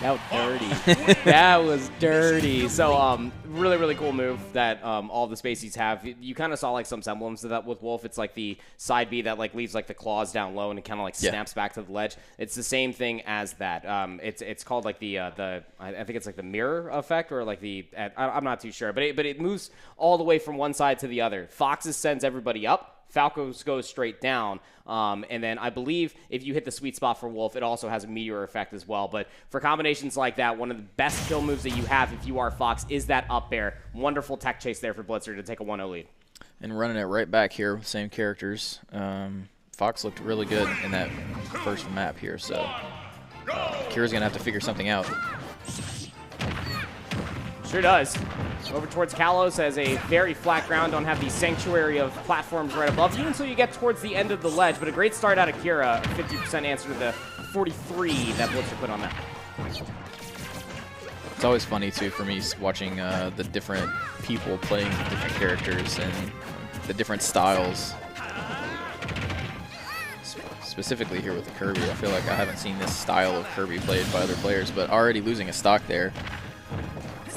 That was dirty. That was dirty. So, really, really cool move that all the Spaceys have. You kind of saw like some semblance of that with Wolf. It's like the side B that like leaves like the claws down low and it kind of like snaps back to the ledge. It's the same thing as that. It's called like the I think it's like the mirror effect or like the I'm not too sure, but it moves all the way from one side to the other. Foxes sends everybody up. Falcos goes straight down, and then I believe if you hit the sweet spot for Wolf, it also has a meteor effect as well. But for combinations like that, one of the best kill moves that you have if you are Fox is that up air. Wonderful tech chase there for Blitzer to take a 1-0 lead. And running it right back here, same characters. Fox looked really good in that first map here, so Kira's going to have to figure something out. Sure does. Over towards Kalos has a very flat ground. Don't have the sanctuary of platforms right above you until you get towards the end of the ledge. But a great start out of Kira. 50% answer to the 43 that Blitzer put on that. It's always funny, too, for me watching the different people playing different characters and the different styles. Specifically here with the Kirby. I feel like I haven't seen this style of Kirby played by other players, but already losing a stock there.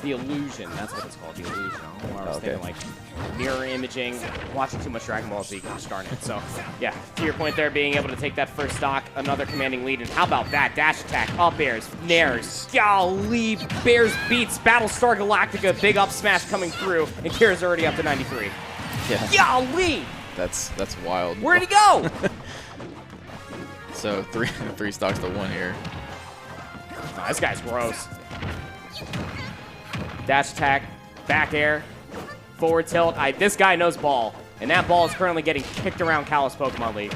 The illusion, that's what it's called, the illusion. I was thinking like mirror imaging, watching too much Dragon Ball Z, gosh darn it. So yeah, to your point there, being able to take that first stock, another commanding lead, and how about that dash attack, up airs, nairs, golly, Bears beats Battlestar Galactica, big up smash coming through, and Kira's already up to 93. Yeah. Golly! That's wild. Where'd he go? So three stocks to one here. Oh, this guy's gross. Dash attack, back air, forward tilt. This guy knows ball, and that ball is currently getting kicked around Kalos Pokemon League.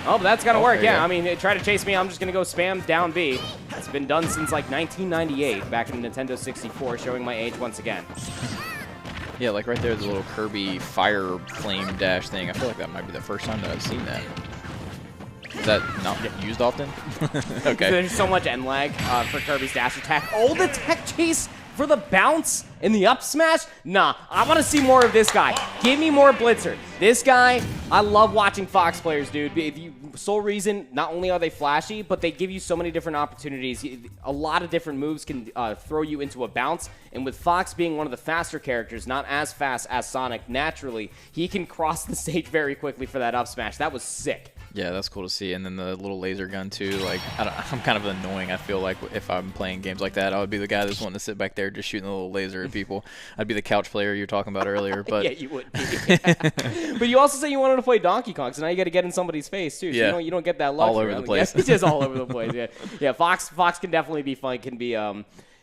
Oh, but that's gonna work, yeah. I mean, try to chase me, I'm just gonna go spam down B. It's been done since like 1998, back in Nintendo 64, showing my age once again. Yeah, like right there, the little Kirby fire flame dash thing. I feel like that might be the first time that I've seen that. Is that not used often? Okay. There's so much end lag for Kirby's dash attack. Oh, the tech chase for the bounce and the up smash? Nah, I want to see more of this guy. Give me more Blitzer. This guy, I love watching Fox players, dude. If you sole reason, not only are they flashy, but they give you so many different opportunities. A lot of different moves can throw you into a bounce. And with Fox being one of the faster characters, not as fast as Sonic naturally, he can cross the stage very quickly for that up smash. That was sick. Yeah, that's cool to see. And then the little laser gun, too. Like, I'm kind of annoying. I feel like if I'm playing games like that, I would be the guy that's wanting to sit back there just shooting a little laser at people. I'd be the couch player you were talking about earlier. But yeah, you would be. But you also said you wanted to play Donkey Kong, so now you got to get in somebody's face, too. So yeah. You don't get that luxury. All over the place. It's just all over the place, yeah. Yeah, Fox can definitely be fun. Can be...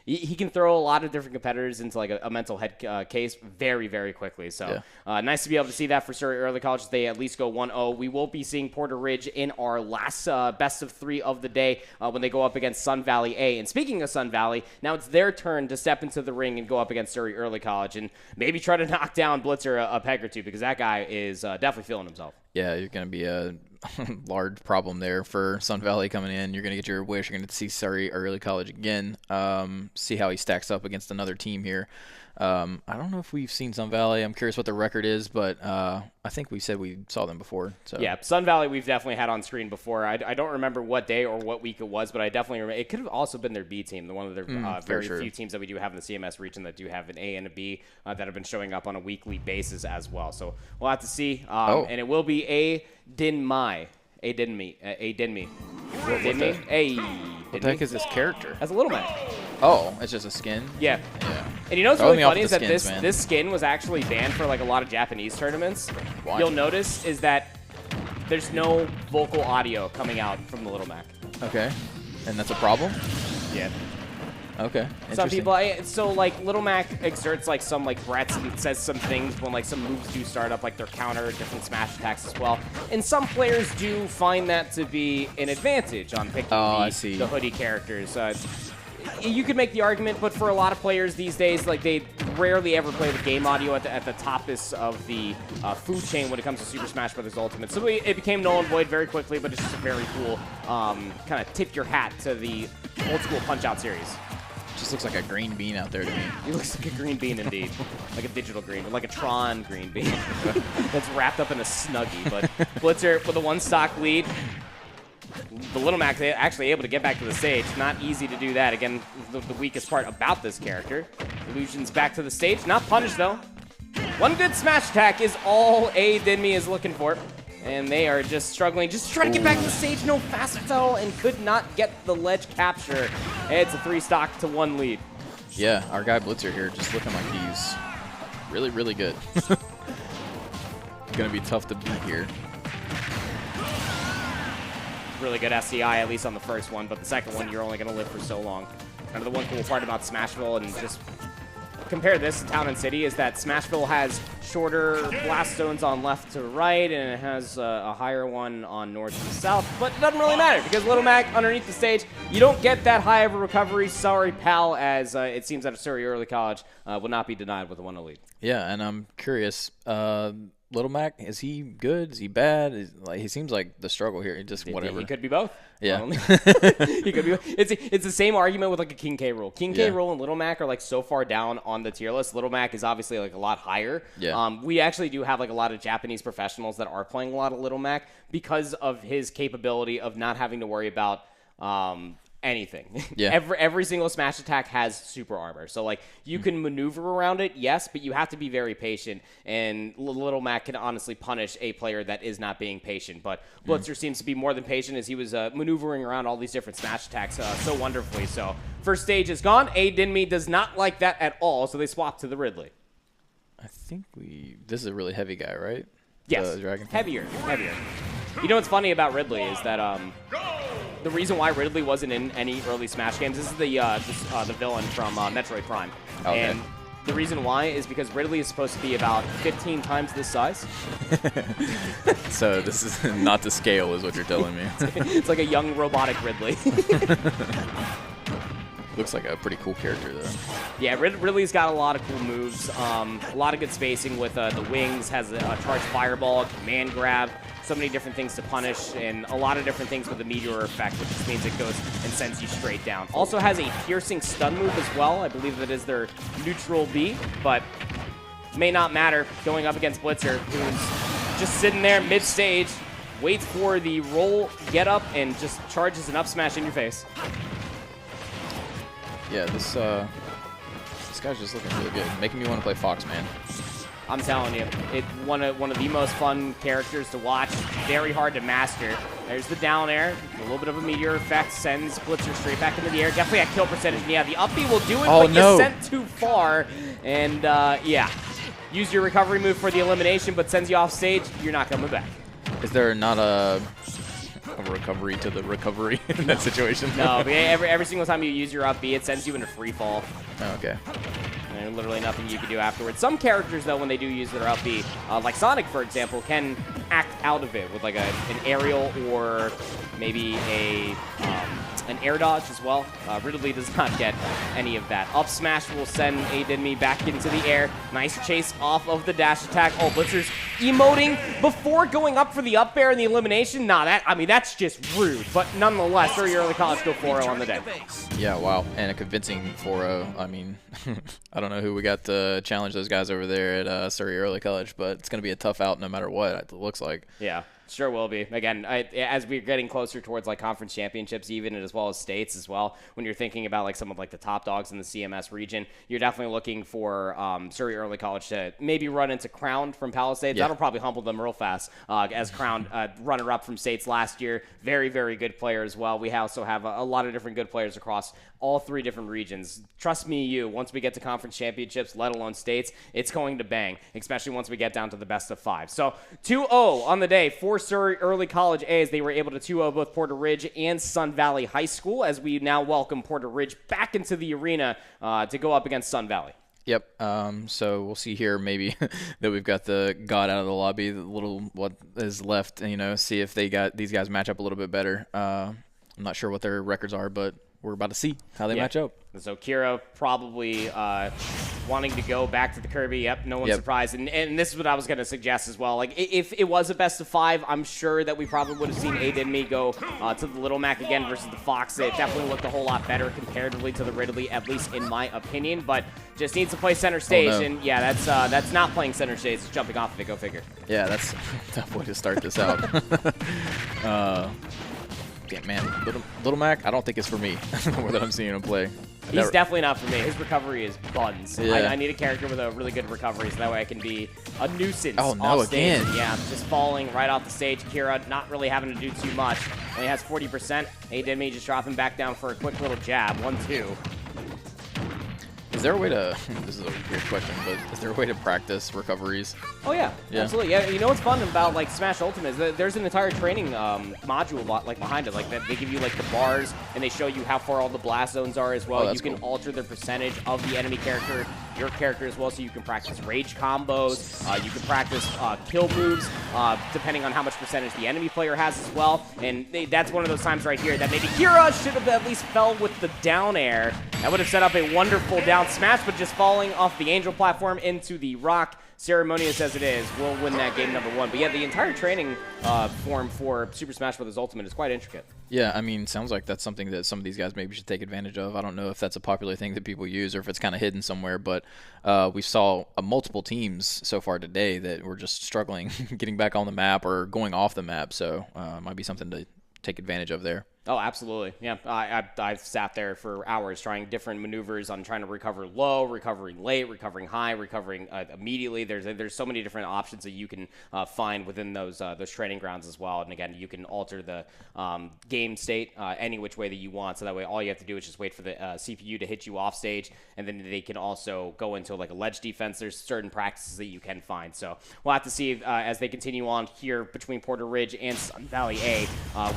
He can throw a lot of different competitors into like a mental head case very, very quickly. So nice to be able to see that for Surrey Early College. They at least go 1-0. We will be seeing Porter Ridge in our last best of 3 of the day when they go up against Sun Valley A. And speaking of Sun Valley, now it's their turn to step into the ring and go up against Surrey Early College and maybe try to knock down Blitzer a peg or two because that guy is definitely feeling himself. Yeah, you're going to be a large problem there for Sun Valley coming in. You're going to get your wish. You're going to see Surrey Early College again, see how he stacks up against another team here. I don't know if we've seen Sun Valley. I'm curious what the record is, but I think we said we saw them before. So. Yeah, Sun Valley we've definitely had on screen before. I don't remember what day or what week it was, but I definitely remember. It could have also been their B team, one of their very few teams that we do have in the CMS region that do have an A and a B that have been showing up on a weekly basis as well. So we'll have to see. And it will be A Dinmi. A Dinmi. Hey. What the heck is this character? That's a Little Mac. Oh, it's just a skin? Yeah. And you know what's really funny is that this skin was actually banned for like a lot of Japanese tournaments. Why? You'll notice is that there's no vocal audio coming out from the Little Mac. Okay. And that's a problem? Yeah. Okay. Some people, so like Little Mac exerts like some like threats and says some things when like some moves do start up, like their counter, different smash attacks as well. And some players do find that to be an advantage on picking the hoodie characters. You could make the argument, but for a lot of players these days, like they rarely ever play the game audio at the top of the food chain when it comes to Super Smash Bros. Ultimate. So it became null and void very quickly, but it's just a very cool kind of tip your hat to the old school Punch-Out series. Just looks like a green bean out there to me. It looks like a green bean indeed. Like a digital green, like a Tron green bean that's wrapped up in a Snuggie. But Blitzer with a 1-stock lead. The Little Mac actually able to get back to the stage. Not easy to do that. Again, the weakest part about this character. Illusion's back to the stage. Not punished, though. One good smash attack is all A Dinmi is looking for. And they are just struggling. Just trying to get back to the stage. No fast fell and could not get the ledge capture. It's a 3-stock to 1 lead. Yeah, our guy Blitzer here just looking like he's really, really good. Gonna be tough to beat here. Really good SCI, at least on the first one, but the second one, you're only going to live for so long. Kind of the one cool part about Smashville, and just compare this to Town and City, is that Smashville has shorter blast zones on left to right, and it has a higher one on north to south, but it doesn't really matter, because Little Mac, underneath the stage, you don't get that high of a recovery. Sorry, pal, as it seems that Surrey Early College will not be denied with a 1-0 lead. Yeah, and I'm curious, Little Mac, is he good? Is he bad? He seems like the struggle here. Just whatever. He could be both. Yeah. He could be. It's the same argument with like a King K Rool. King K Rool and Little Mac are like so far down on the tier list. Little Mac is obviously like a lot higher. Yeah. We actually do have like a lot of Japanese professionals that are playing a lot of Little Mac because of his capability of not having to worry about anything. Yeah. Every single smash attack has super armor. So like you can maneuver around it, yes, but you have to be very patient. And Little Mac can honestly punish a player that is not being patient. But Blitzer seems to be more than patient as he was maneuvering around all these different smash attacks so wonderfully. So first stage is gone. A Dinmi does not like that at all, so they swap to the Ridley. I think this is a really heavy guy, right? Yes, heavier. You know what's funny about Ridley is that the reason why Ridley wasn't in any early Smash games, this is the villain from Metroid Prime. Okay. And the reason why is because Ridley is supposed to be about 15 times this size. So this is not to scale is what you're telling me. It's like a young robotic Ridley. Looks like a pretty cool character, though. Yeah, Ridley's got a lot of cool moves. A lot of good spacing with the wings, has a charged fireball, command grab, so many different things to punish, and a lot of different things with the meteor effect, which just means it goes and sends you straight down. Also has a piercing stun move as well. I believe that is their neutral B, but may not matter going up against Blitzer, who's just sitting there mid-stage, waits for the roll, get up, and just charges an up smash in your face. Yeah, this guy's just looking really good, making me want to play Fox, man. I'm telling you, it's one of the most fun characters to watch. Very hard to master. There's the down air, a little bit of a meteor effect, sends Blitzer straight back into the air. Definitely at kill percentage. And yeah, the up B will do it, but you sent too far. And yeah, use your recovery move for the elimination, but sends you off stage. You're not coming back. Is there not a recovery to the recovery in that situation? No, but every single time you use your up B, it sends you into free fall. Oh, okay. And literally nothing you can do afterwards. Some characters, though, when they do use their up B, like Sonic, for example, can act out of it with like an aerial or maybe an air dodge as well. Ridley does not get any of that. Up smash will send A Dinmi back into the air. Nice chase off of the dash attack. Oh, Blitzer's emoting before going up for the up air and the elimination. Nah, that's just rude. But nonetheless, Surrey Early College go 4-0 on the day. Yeah, wow. And a convincing 4-0. I mean, I don't know who we got to challenge those guys over there at Surrey Early College, but it's going to be a tough out no matter what, it looks like. Yeah. Sure will be. Again, as we're getting closer towards like conference championships, even as well as states as well, when you're thinking about like some of like the top dogs in the CMS region, you're definitely looking for Surrey Early College to maybe run into Crown from Palisades. Yeah. That'll probably humble them real fast as Crown runner-up from states last year. Very, very good player as well. We also have a lot of different good players across all 3 different regions. Trust me, once we get to conference championships, let alone states, it's going to bang, especially once we get down to the best of 5. So 2-0 on the day for Surrey Early College A, as they were able to 2-0 both Porter Ridge and Sun Valley High School, as we now welcome Porter Ridge back into the arena to go up against Sun Valley. Yep. So we'll see here maybe that we've got the God out of the lobby, the little what is left, see if these guys match up a little bit better. I'm not sure what their records are, but we're about to see how they match up. So Kira probably wanting to go back to the Kirby. Yep, no one's surprised. And this is what I was going to suggest as well. Like, if it was a best of 5, I'm sure that we probably would have seen Aiden go to the Little Mac again versus the Fox. It definitely looked a whole lot better comparatively to the Ridley, at least in my opinion. But just needs to play center stage. Oh, no. And, yeah, that's not playing center stage. It's jumping off of it. Go figure. Yeah, that's a tough way to start this out. Yeah, man, Little Mac, I don't think it's for me, more than I'm seeing him play. He's definitely not for me. His recovery is buns. Yeah. I need a character with a really good recovery, so that way I can be a nuisance. Oh, no, off stage. again. Yeah, just falling right off the stage. Kira not really having to do too much. Only has 40%. Aidemi just dropping back down for a quick little jab. 1-2. Is there a way to, this is a weird question, but is there a way to practice recoveries? Oh, yeah, absolutely. Yeah, you know what's fun about, like, Smash Ultimate is that there's an entire training module, like, behind it. Like, they give you, like, the bars, and they show you how far all the blast zones are as well. Oh, you can alter the percentage of the enemy character, your character as well, so you can practice rage combos. You can practice kill moves, depending on how much percentage the enemy player has as well. And that's one of those times right here that maybe Kira should have at least fell with the down air. That would have set up a wonderful down smash, but just falling off the Angel platform into the rock. Ceremonious as it is, we'll win that game number 1. But yeah, the entire training form for Super Smash Bros. Ultimate is quite intricate. Yeah, I mean, sounds like that's something that some of these guys maybe should take advantage of. I don't know if that's a popular thing that people use or if it's kind of hidden somewhere, but we saw multiple teams so far today that were just struggling getting back on the map or going off the map, so might be something to take advantage of there. Oh, absolutely. Yeah, I've sat there for hours trying different maneuvers on trying to recover low, recovering late, recovering high, recovering immediately. There's so many different options that you can find within those training grounds as well. And again, you can alter the game state any which way that you want. So that way, all you have to do is just wait for the CPU to hit you off stage, and then they can also go into like a ledge defense. There's certain practices that you can find. So we'll have to see as they continue on here between Porter Ridge and Sun Valley A.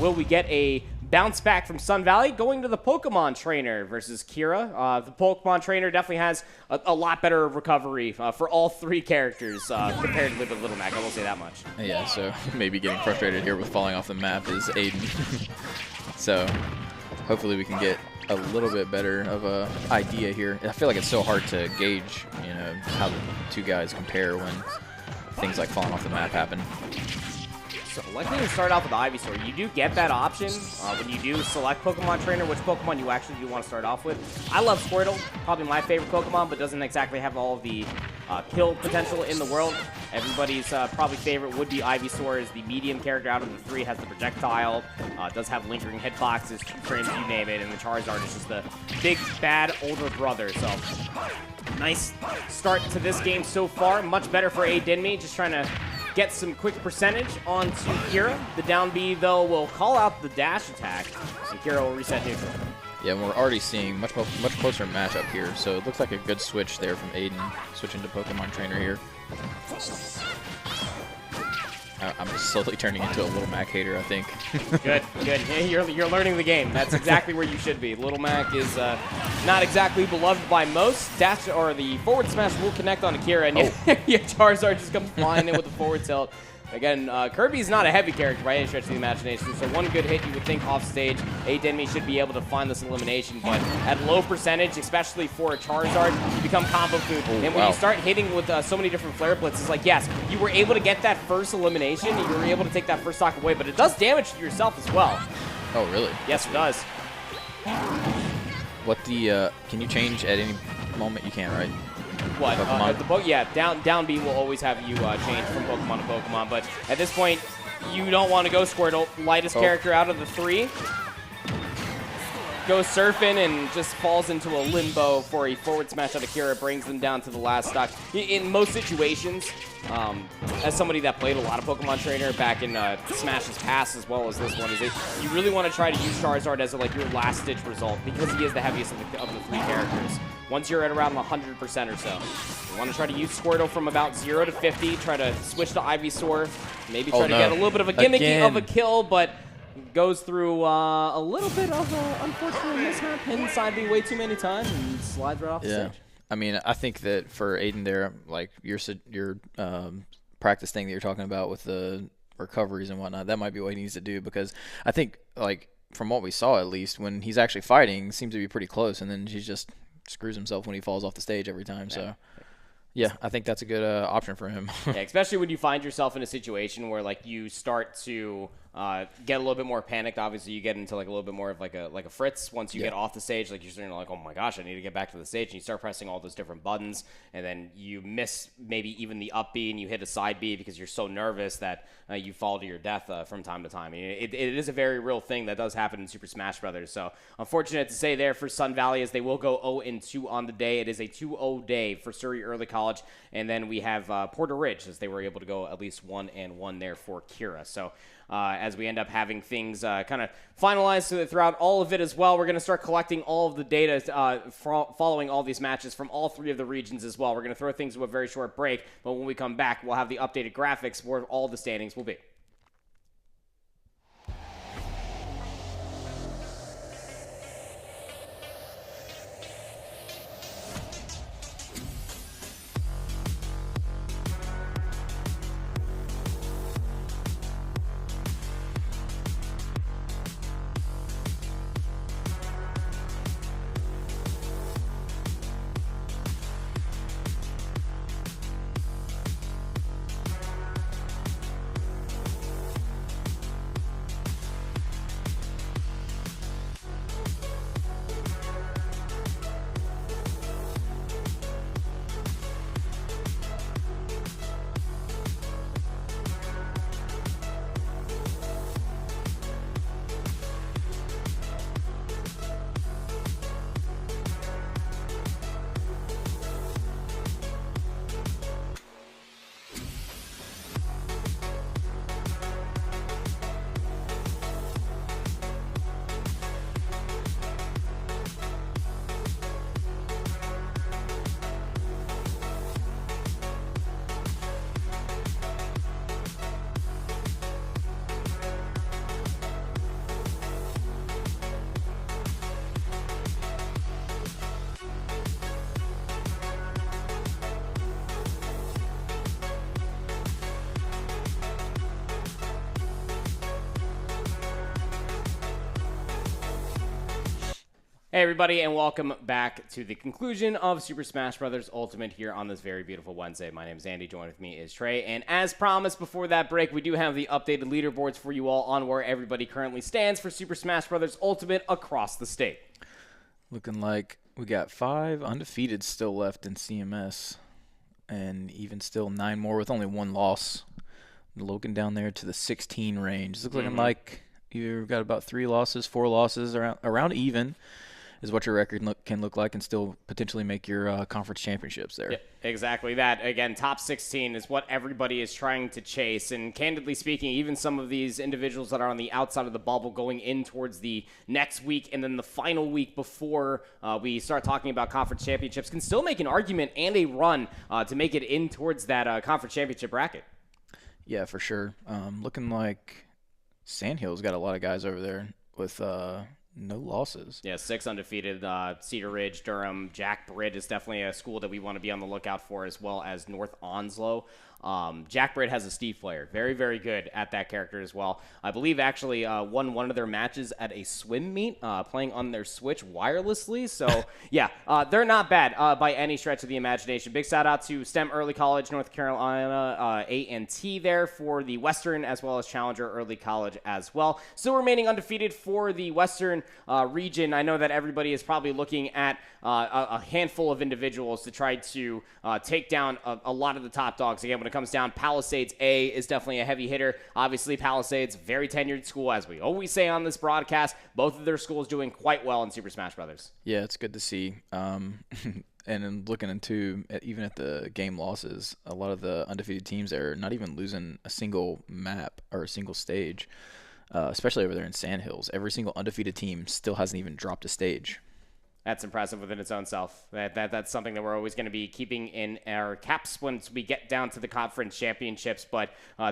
Will we get a bounce back from Sun Valley going to the Pokemon trainer versus Kira? The Pokemon trainer definitely has a lot better recovery for all 3 characters compared to the Little Mac. I will say that much. Yeah, so maybe getting frustrated here with falling off the map is Aiden. So hopefully we can get a little bit better of a idea here. I feel like it's so hard to gauge, how the 2 guys compare when things like falling off the map happen. So likely to start off with the Ivysaur. You do get that option when you do select Pokemon Trainer, which Pokemon you actually do want to start off with. I love Squirtle, probably my favorite Pokemon, but doesn't exactly have all of the kill potential in the world. Everybody's probably favorite would be Ivysaur, is the medium character out of the 3, has the projectile, does have lingering hitboxes, frames, you name it, and the Charizard is just the big, bad, older brother. So nice start to this game so far. Much better for Adenmi, just trying to get some quick percentage onto Kira. The down B, though, will call out the dash attack, and Kira will reset neutral. Yeah, we're already seeing much closer matchup here, so it looks like a good switch there from Aiden, switching to Pokemon Trainer here. I'm slowly turning into a Little Mac hater, I think. Good. Yeah, you're learning the game. That's exactly where you should be. Little Mac is not exactly beloved by most. Dash or the forward smash will connect on Akira, and Charizard just comes flying in with the forward tilt. Again, Kirby's not a heavy character by any stretch of the imagination, so one good hit you would think off stage, Adenmi should be able to find this elimination, but at low percentage, especially for a Charizard, you become combo food. And when you start hitting with so many different flare blitzes, like, yes, you were able to get that first elimination, you were able to take that first stock away, but it does damage to yourself as well. Oh, really? Yes, it does. What the, can you change at any moment? You can, right? What? Down B will always have you change from Pokemon to Pokemon, but at this point, you don't want to go Squirtle, lightest character out of the 3. goes surfing and just falls into a limbo for a forward smash out of Kira. Brings them down to the last stock. In most situations, as somebody that played a lot of Pokemon Trainer back in Smash's past as well as this one, you really want to try to use Charizard as like your last-ditch result because he is the heaviest of the 3 characters. Once you're at around 100% or so, you want to try to use Squirtle from about 0 to 50, try to switch to Ivysaur, maybe try to get a little bit of a gimmicky of a kill, but goes through a little bit of an unfortunate mishap, hitting side B way too many times, and slides right off the stage. I mean, I think that for Aiden there, like your practice thing that you're talking about with the recoveries and whatnot, that might be what he needs to do, because I think, like, from what we saw at least, when he's actually fighting, seems to be pretty close, and then he just screws himself when he falls off the stage every time. So yeah, I think that's a good option for him. Yeah, especially when you find yourself in a situation where like you start to get a little bit more panicked. Obviously, you get into like a little bit more of like a fritz once you get off the stage. Like you're starting to like, oh my gosh, I need to get back to the stage, and you start pressing all those different buttons, and then you miss maybe even the up B and you hit a side B because you're so nervous that you fall to your death from time to time. I mean, it is a very real thing that does happen in Super Smash Brothers. So unfortunate to say there for Sun Valley, as they will go 0-2 on the day. It is a 2-0 day for Surrey Early College, and then we have Porter Ridge, as they were able to go at least 1-1 there for Kira. So as we end up having things kind of finalized throughout all of it as well, we're going to start collecting all of the data following all these matches from all 3 of the regions as well. We're going to throw things to a very short break, but when we come back, we'll have the updated graphics where all the standings will be. Hey everybody, and welcome back to the conclusion of Super Smash Bros. Ultimate here on this very beautiful Wednesday. My name is Andy, joined with me is Trey, and as promised before that break, we do have the updated leaderboards for you all on where everybody currently stands for Super Smash Bros. Ultimate across the state. Looking like we got 5 undefeated still left in CMS, and even still 9 more with only 1 loss. Looking down there to the 16 range. It's looking like you've got about 3 losses, 4 losses, around even is what your record can look like, and still potentially make your conference championships there. Yeah, exactly that. Again, top 16 is what everybody is trying to chase. And candidly speaking, even some of these individuals that are on the outside of the bubble going in towards the next week and then the final week before we start talking about conference championships can still make an argument and a run to make it in towards that conference championship bracket. Yeah, for sure. Looking like Sandhill's got a lot of guys over there with no losses. Yeah, 6 undefeated. Cedar Ridge, Durham, Jack Britt is definitely a school that we want to be on the lookout for, as well as North Onslow. Jack Britt has a Steve player. Very, very good at that character as well. I believe actually won one of their matches at a swim meet, playing on their Switch wirelessly. So, yeah, they're not bad by any stretch of the imagination. Big shout out to STEM Early College, North Carolina, A&T there for the Western, as well as Challenger Early College as well. Still remaining undefeated for the Western region. I know that everybody is probably looking at a handful of individuals to try to take down a lot of the top dogs. Again, when it it comes down, Palisades A is definitely a heavy hitter. Obviously, Palisades, very tenured school, as we always say on this broadcast. Both of their schools doing quite well in Super Smash Brothers. Yeah, it's good to see. And then looking into even at the game losses, a lot of the undefeated teams are not even losing a single map or a single stage, especially over there in Sandhills. Every single undefeated team still hasn't even dropped a stage. That's impressive within its own self. That's something that we're always going to be keeping in our caps once we get down to the conference championships, but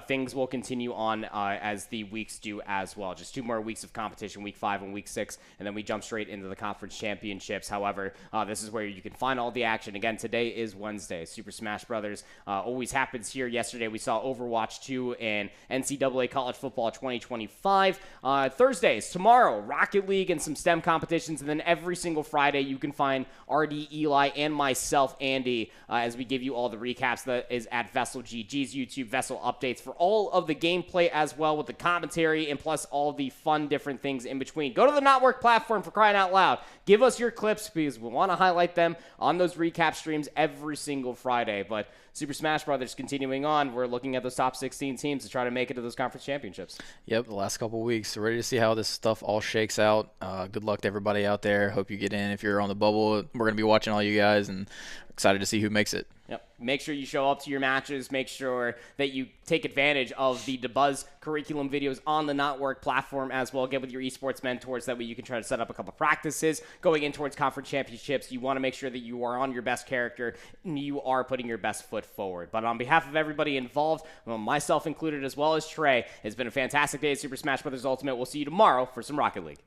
things will continue on as the weeks do as well. Just 2 more weeks of competition, week 5 and week 6, and then we jump straight into the conference championships. However, this is where you can find all the action. Again, today is Wednesday. Super Smash Brothers always happens here. Yesterday we saw Overwatch 2 and NCAA College Football 2025. Thursdays, tomorrow, Rocket League and some STEM competitions, and then every single Friday you can find RD, Eli, and myself, Andy, as we give you all the recaps. That is at VESL GG's YouTube, VESL updates for all of the gameplay as well with the commentary and plus all the fun different things in between. Go to the Notwork platform, for crying out loud. Give us your clips because we want to highlight them on those recap streams every single Friday. But Super Smash Brothers continuing on, we're looking at those top 16 teams to try to make it to those conference championships. Yep, the last couple of weeks. Ready to see how this stuff all shakes out. Good luck to everybody out there. Hope you get in. If you're on the bubble, we're going to be watching all you guys and excited to see who makes it. Yep. Make sure you show up to your matches. Make sure that you take advantage of the DeBuzz curriculum videos on the Notwork platform as well. Get with your esports mentors. That way you can try to set up a couple practices going in towards conference championships. You want to make sure that you are on your best character and you are putting your best foot forward. But on behalf of everybody involved, myself included as well as Trey, it's been a fantastic day at Super Smash Brothers Ultimate. We'll see you tomorrow for some Rocket League.